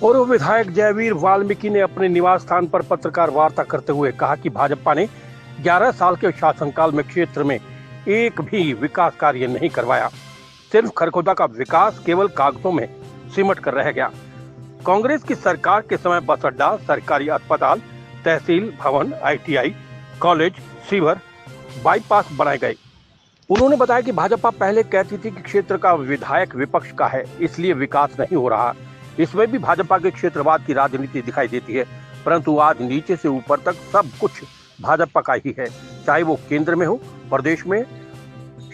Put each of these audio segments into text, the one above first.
पूर्व विधायक जयवीर वाल्मीकि ने अपने निवास स्थान पर पत्रकार वार्ता करते हुए कहा कि भाजपा ने 11 साल के शासनकाल में क्षेत्र में एक भी विकास कार्य नहीं करवाया। सिर्फ खरखोदा का विकास केवल कागजों में सिमट कर रह गया। कांग्रेस की सरकार के समय बस अड्डा, सरकारी अस्पताल, तहसील भवन, ITI, कॉलेज, सीवर, बाईपास बनाए गए। उन्होंने बताया कि भाजपा पहले कहती थी कि क्षेत्र का विधायक विपक्ष का है, इसलिए विकास नहीं हो रहा। इसमें भी भाजपा के क्षेत्रवाद की राजनीति दिखाई देती है, परंतु आज नीचे से ऊपर तक सब कुछ भाजपा का ही है। चाहे वो केंद्र में हो, प्रदेश में,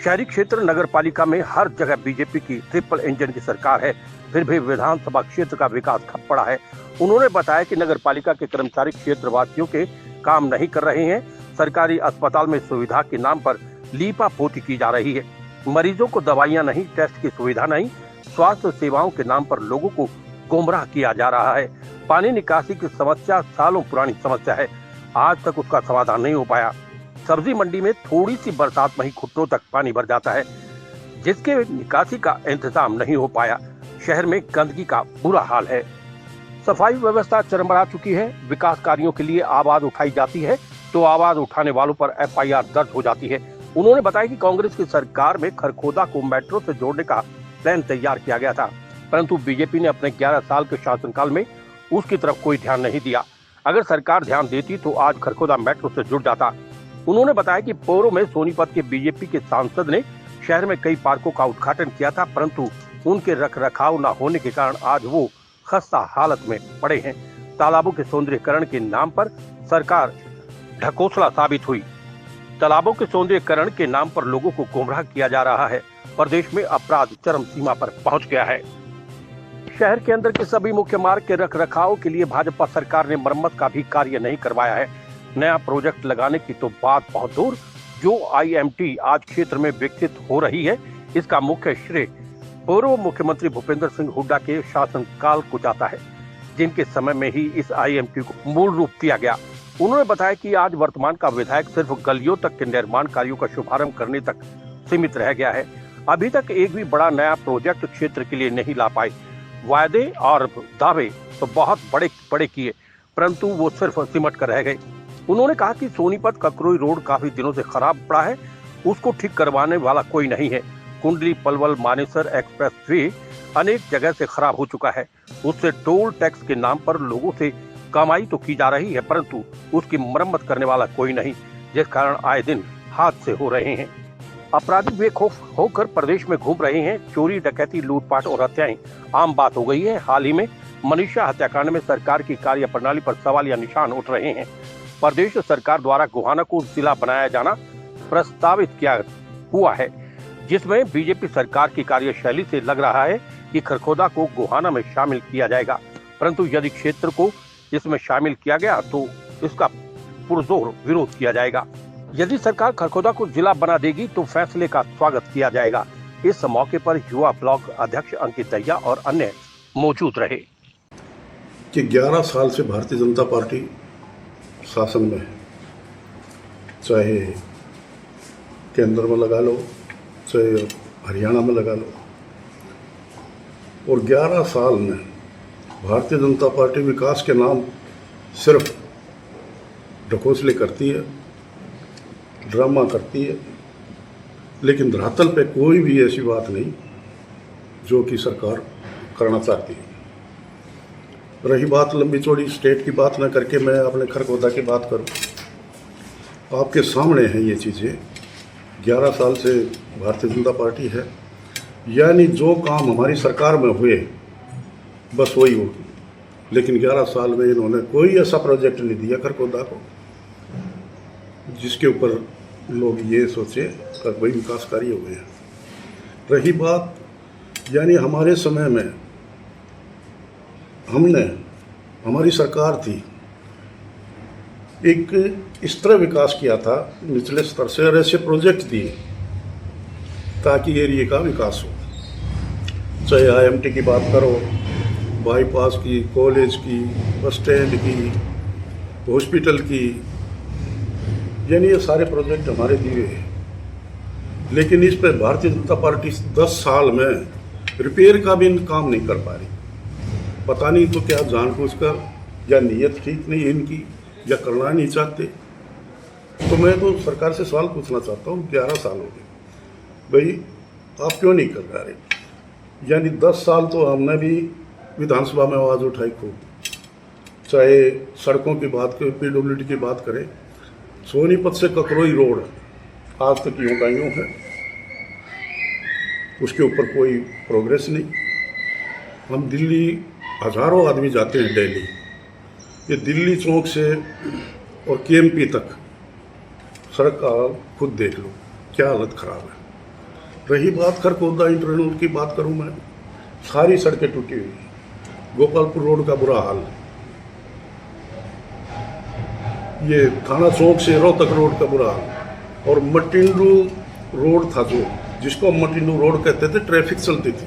शहरी क्षेत्र, नगर पालिका में, हर जगह बीजेपी की ट्रिपल इंजन की सरकार है। फिर भी विधानसभा क्षेत्र का विकास ठप पड़ा है। उन्होंने बताया कि नगर पालिका के कर्मचारी क्षेत्रवासियों के काम नहीं कर रहे हैं। सरकारी अस्पताल में सुविधा के नाम पर लीपा पोती की जा रही है। मरीजों को दवाइयां नहीं, टेस्ट की सुविधा नहीं, स्वास्थ्य सेवाओं के नाम पर लोगों को गुमराह किया जा रहा है। पानी निकासी की समस्या सालों पुरानी समस्या है, आज तक उसका समाधान नहीं हो पाया। सब्जी मंडी में थोड़ी सी बरसात में ही घुटनों तक पानी भर जाता है, जिसके निकासी का इंतजाम नहीं हो पाया। शहर में गंदगी का बुरा हाल है। सफाई व्यवस्था चरमरा चुकी है। विकास कार्यों के लिए आवाज उठाई जाती है तो आवाज उठाने वालों पर FIR दर्ज हो जाती है। उन्होंने बताया कि कांग्रेस की सरकार में खरखोदा को मेट्रो से जोड़ने का प्लान तैयार किया गया था, परंतु बीजेपी ने अपने 11 साल के शासनकाल में उसकी तरफ कोई ध्यान नहीं दिया। अगर सरकार ध्यान देती तो आज खरखोदा मेट्रो से जुड़ जाता। उन्होंने बताया कि पूर्व में सोनीपत के बीजेपी के सांसद ने शहर में कई पार्कों का उद्घाटन किया था, परंतु उनके रखरखाव न होने के कारण आज वो खस्ता हालत में पड़े हैं। तालाबों के सौंदर्यीकरण के नाम पर सरकार ढकोसला साबित हुई। तालाबों के सौंदर्यीकरण के नाम पर लोगों को गुमराह किया जा रहा है। प्रदेश में अपराध चरम सीमा पर पहुंच गया है। शहर के अंदर के सभी मुख्य मार्ग के रखरखाव के लिए भाजपा सरकार ने मरम्मत का भी कार्य नहीं करवाया है। नया प्रोजेक्ट लगाने की तो बात बहुत दूर, जो IMT आज क्षेत्र में विकसित हो रही है, इसका मुख्य श्रेय पूर्व मुख्यमंत्री भूपेंद्र सिंह हुड्डा के शासनकाल को जाता है, जिनके समय में ही इस IMT को मूल रूप दिया गया। उन्होंने बताया कि आज वर्तमान का विधायक सिर्फ गलियों तक के निर्माण कार्यों का शुभारंभ करने तक सीमित रह गया है। अभी तक एक भी बड़ा नया प्रोजेक्ट क्षेत्र के लिए नहीं ला पाए। वायदे और दावे तो बहुत बड़े बड़े किए, परंतु वो सिर्फ सिमट कर रह गए। उन्होंने कहा कि सोनीपत ककरोई रोड काफी दिनों से खराब पड़ा है, उसको ठीक करवाने वाला कोई नहीं है। कुंडली पलवल मानेसर एक्सप्रेस वे अनेक जगह से खराब हो चुका है। उससे टोल टैक्स के नाम पर लोगों से कमाई तो की जा रही है, परंतु उसकी मरम्मत करने वाला कोई नहीं, जिस कारण आए दिन हादसे हो रहे हैं। अपराधी बेखौफ होकर प्रदेश में घूम रहे हैं। चोरी, डकैती, लूटपाट और हत्याएं आम बात हो गई है। हाल ही में मनीषा हत्याकांड में सरकार की कार्यप्रणाली पर सवालिया निशान उठ रहे हैं। प्रदेश सरकार द्वारा गोहाना को जिला बनाया जाना प्रस्तावित किया हुआ है, जिसमें बीजेपी सरकार की कार्यशैली से लग रहा है कि खरखोदा को गोहाना में शामिल किया जाएगा, परंतु यदि क्षेत्र को इसमें शामिल किया गया तो इसका पुरजोर विरोध किया जाएगा। यदि सरकार खरखोदा को जिला बना देगी तो फैसले का स्वागत किया जाएगा। इस मौके पर युवा ब्लॉक अध्यक्ष अंकित दहिया और अन्य मौजूद रहे। कि 11 साल से भारतीय जनता पार्टी शासन में है, चाहे केंद्र में लगा लो, चाहे हरियाणा में लगा लो, और 11 साल में भारतीय जनता पार्टी विकास के नाम सिर्फ ढकोसले करती है, ड्रामा करती है, लेकिन धरातल पे कोई भी ऐसी बात नहीं जो कि सरकार करना चाहती है। रही बात लंबी चौड़ी स्टेट की बात ना करके मैं अपने खरखोदा की बात करूं, आपके सामने हैं ये चीज़ें। 11 साल से भारतीय जनता पार्टी है, यानी जो काम हमारी सरकार में हुए बस वही होगी, लेकिन 11 साल में इन्होंने कोई ऐसा प्रोजेक्ट नहीं दिया खरखोदा को जिसके ऊपर लोग ये सोचे कि भाई विकास कार्य हुए हैं। रही बात, यानी हमारे समय में हमारी सरकार थी, एक इस तरह विकास किया था निचले स्तर से, और ऐसे प्रोजेक्ट दिए ताकि एरिया का विकास हो। चाहे IMT की बात करो, बाईपास की, कॉलेज की, बस स्टैंड की, हॉस्पिटल की, यानी ये सारे प्रोजेक्ट हमारे दिए हैं। लेकिन इस पर भारतीय जनता पार्टी 10 साल में रिपेयर का भी काम नहीं कर पा रही। पता नहीं तो क्या जानबूझकर या नीयत ठीक नहीं है इनकी या करना नहीं चाहते। तो मैं तो सरकार से सवाल पूछना चाहता हूँ, 11 साल हो गए भाई, आप क्यों नहीं कर रहे? यानी 10 साल तो हमने भी विधानसभा में आवाज़ उठाई खूब, चाहे सड़कों की बात करें, PWD की बात करें, सोनीपत से ककरोई रोड आज तक यूँ का यूँ है, उसके ऊपर कोई प्रोग्रेस नहीं। हम दिल्ली हज़ारों आदमी जाते हैं डेली, ये दिल्ली चौक से और KMP तक सड़क का खुद देख लो क्या हालत ख़राब है। रही बात खरकोदा इंटरनल की बात करूं मैं, सारी सड़कें टूटी हुई, गोपालपुर रोड का बुरा हाल, ये थाना चौक से रोहतक रोड का बुरा हाल, और मटिंडू रोड था जो जिसको हम मटिंडू रोड कहते थे, ट्रैफिक चलती थी,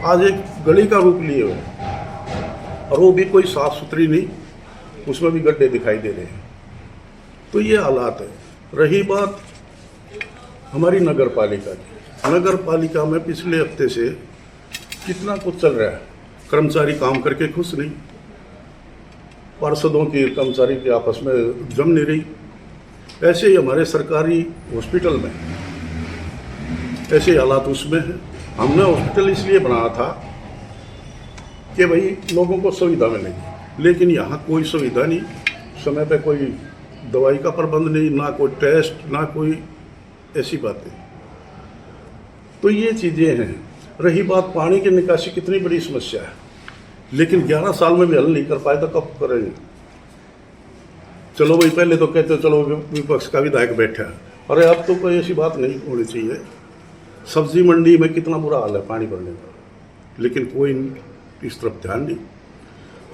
आज एक गली का रूप लिए हुए, और वो भी कोई साफ सुथरी नहीं, उसमें भी गड्ढे दिखाई दे रहे हैं। तो ये हालात है। रही बात हमारी नगर पालिका की, नगर पालिका में पिछले हफ्ते से कितना कुछ चल रहा है, कर्मचारी काम करके खुश नहीं, पार्षदों की कर्मचारी के आपस में जम नहीं रही। ऐसे ही हमारे सरकारी हॉस्पिटल में ऐसे हालात उसमें हैं। हमने हॉस्पिटल इसलिए बनाया था कि भाई लोगों को सुविधा मिलेगी, लेकिन यहाँ कोई सुविधा नहीं, समय पे कोई दवाई का प्रबंध नहीं, ना कोई टेस्ट, ना कोई ऐसी बातें। तो ये चीज़ें हैं। रही बात पानी की निकासी, कितनी बड़ी समस्या है, लेकिन 11 साल में भी हल नहीं कर पाए तो कब करेंगे? चलो भाई, पहले तो कहते चलो विपक्ष का विधायक बैठा है, अरे अब तो कोई ऐसी बात नहीं होनी चाहिए। सब्जी मंडी में कितना बुरा हाल है पानी भरने का, लेकिन कोई इस तरफ ध्यान नहीं।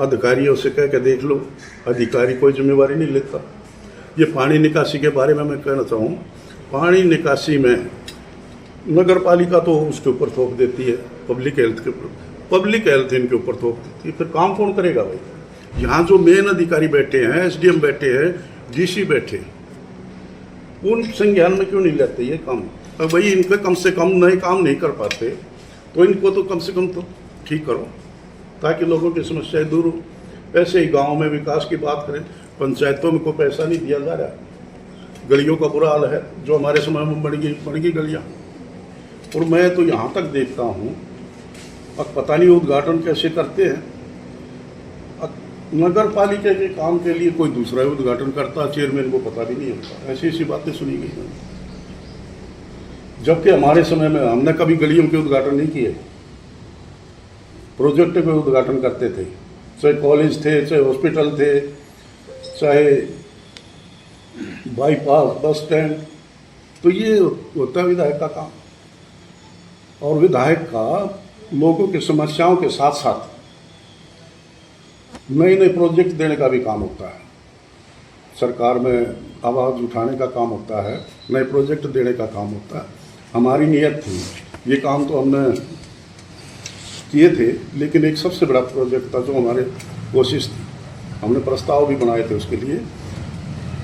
अधिकारियों से कह के देख लो, अधिकारी कोई जिम्मेवारी नहीं लेता। ये पानी निकासी के बारे में मैं कहना चाहूँ, पानी निकासी में नगर पालिका तो उसके ऊपर थोप देती है, पब्लिक हेल्थ इनके ऊपर थोप देती है, फिर काम कौन करेगा भाई? यहाँ जो मेन अधिकारी बैठे हैं, SDM बैठे हैं, DC बैठे, उन संज्ञान में क्यों नहीं लेते ये काम? अब भाई इनके कम से कम नए काम नहीं कर पाते तो इनको तो कम से कम तो ठीक करो, ताकि लोगों की समस्याएं दूर हो। ऐसे ही गाँव में विकास की बात करें, पंचायतों में कोई पैसा नहीं दिया जा रहा, गलियों का बुरा हाल है, जो हमारे समय में बन गई गलियाँ। और मैं तो यहाँ तक देखता हूँ, अब पता नहीं उद्घाटन कैसे करते हैं, नगर पालिका के काम के लिए कोई दूसरा उद्घाटन करता, चेयरमैन को पता भी नहीं होता। ऐसी ऐसी बातें सुनी गई हैं, जबकि हमारे समय में हमने कभी गलियों के उद्घाटन नहीं किए, प्रोजेक्ट के उद्घाटन करते थे, चाहे कॉलेज थे, चाहे हॉस्पिटल थे, चाहे बाईपास, बस स्टैंड। तो ये होता है विधायक का काम, और विधायक का लोगों की समस्याओं के साथ साथ नए नए प्रोजेक्ट देने का भी काम होता है। सरकार में आवाज़ उठाने का काम होता है, नए प्रोजेक्ट देने का काम होता है। हमारी नीयत थी, ये काम तो हमने किए थे, लेकिन एक सबसे बड़ा प्रोजेक्ट था जो हमारे कोशिश थी, हमने प्रस्ताव भी बनाए थे उसके लिए,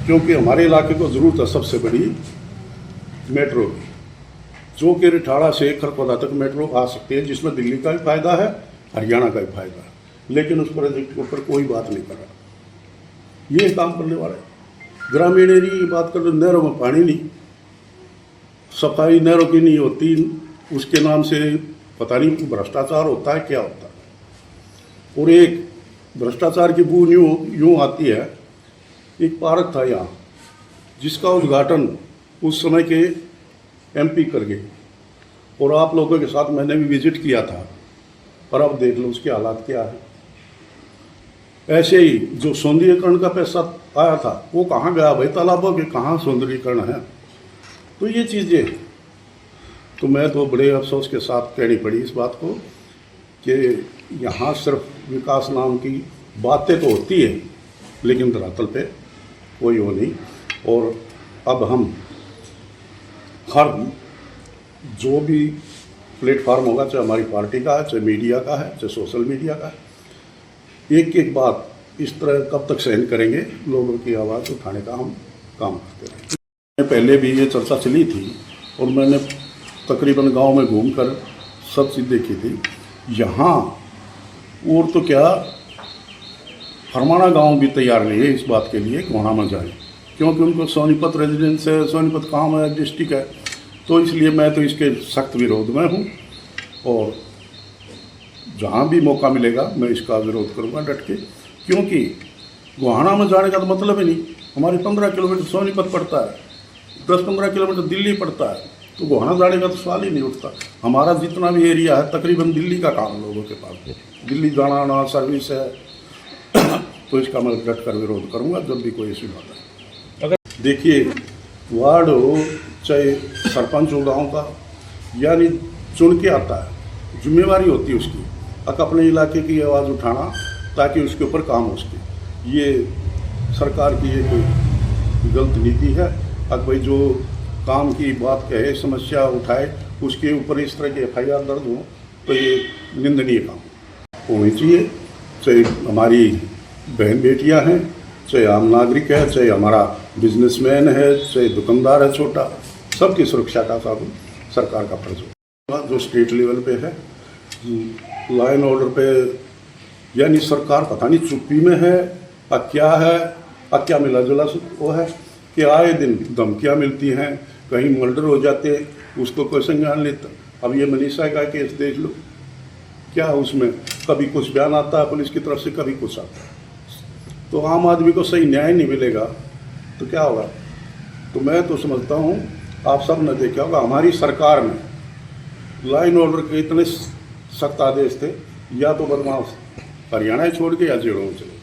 क्योंकि हमारे इलाके को ज़रूरत है सबसे बड़ी मेट्रो की, जो कि रिठाड़ा से खरखोदा तक मेट्रो आ सकती है, जिसमें दिल्ली का भी फायदा है, हरियाणा का भी फायदा है। लेकिन उस प्रोजेक्ट के ऊपर कोई बात नहीं कर रहा। ये काम करने वाले ग्रामीण एरिया की बात कर, नहरों में पानी नहीं, सफाई नहरों की नहीं होती, उसके नाम से पता नहीं भ्रष्टाचार होता है क्या होता है। और एक भ्रष्टाचार की बू यूँ आती है, एक पार्क था यहाँ जिसका उद्घाटन उस समय के MP कर गए, और आप लोगों के साथ मैंने भी विजिट किया था, और अब देख लो उसके हालात क्या है। ऐसे ही जो सौंदर्यीकरण का पैसा आया था वो कहाँ गया भाई? तालाबों के कहाँ सौंदर्यीकरण है? तो ये चीज़ें, तो मैं तो बड़े अफसोस के साथ कहनी पड़ी इस बात को कि यहाँ सिर्फ विकास नाम की बातें तो होती है, लेकिन धरातल पे कोई वो नहीं। और अब हम हर जो भी प्लेटफार्म होगा, चाहे हमारी पार्टी का है, चाहे मीडिया का है, चाहे सोशल मीडिया का है, एक एक बात इस तरह कब तक सहन करेंगे? लोगों की आवाज़ उठाने का हम काम करते रहेंगे। पहले भी ये चर्चा चली थी और मैंने तकरीबन गांव में घूमकर सब चीज़ देखी थी। यहाँ और तो क्या, फरमाना गांव भी तैयार नहीं है इस बात के लिए कि वहाँ में जाए, क्योंकि उनको सोनीपत रेजिडेंस है, सोनीपत काम है, डिस्ट्रिक्ट है। तो इसलिए मैं तो इसके सख्त विरोध में हूँ और जहाँ भी मौका मिलेगा मैं इसका विरोध करूँगा डट के, क्योंकि गोहाना में जाने का तो मतलब ही नहीं। हमारे 15 किलोमीटर सोनीपत पड़ता है, 10-15 किलोमीटर दिल्ली पड़ता है, तो गोहाना जाने का तो सवाल ही नहीं उठता। हमारा जितना भी एरिया है तकरीबन दिल्ली का काम लोगों के पास, दिल्ली जाना आना सर्विस है। तो इसका मैं डट कर विरोध करूँगा जब भी कोई ऐसी बात है। अगर देखिए, वार्ड हो चाहे सरपंच हो गाँव का, यानी चुन के आता है, जिम्मेवारी होती है उसकी अपने इलाके की आवाज़ उठाना ताकि उसके ऊपर काम हो सके। ये सरकार की ये कोई गलत नीति है। अब भाई जो काम की बात कहे, समस्या उठाए, उसके ऊपर इस तरह की FIR दर्ज हो तो ये निंदनीय काम होनी चाहिए। चाहे हमारी बहन बेटियां हैं, चाहे आम नागरिक है, चाहे हमारा बिजनेसमैन है, चाहे दुकानदार है छोटा, सबकी सुरक्षा का साधन सरकार का फर्ज हो। जो स्टेट लेवल पे है, लाइन ऑर्डर पे, यानी सरकार पता नहीं चुप्पी में है क्या है, क्या मिला जुला वो है कि आए दिन धमकियाँ मिलती हैं, कहीं मर्डर हो जाते, उसको कोई संज्ञान लेता। अब ये मनीषा का केस देख लो, क्या उसमें कभी कुछ बयान आता है पुलिस की तरफ से, कभी कुछ आता है। तो आम आदमी को सही न्याय नहीं मिलेगा तो क्या होगा। तो मैं तो समझता हूँ, आप सब ने देखा होगा हमारी सरकार में लाइन ऑर्डर के इतने सख्त आदेश थे, या तो बदमाश हरियाणा छोड़ के या जेलों में चले।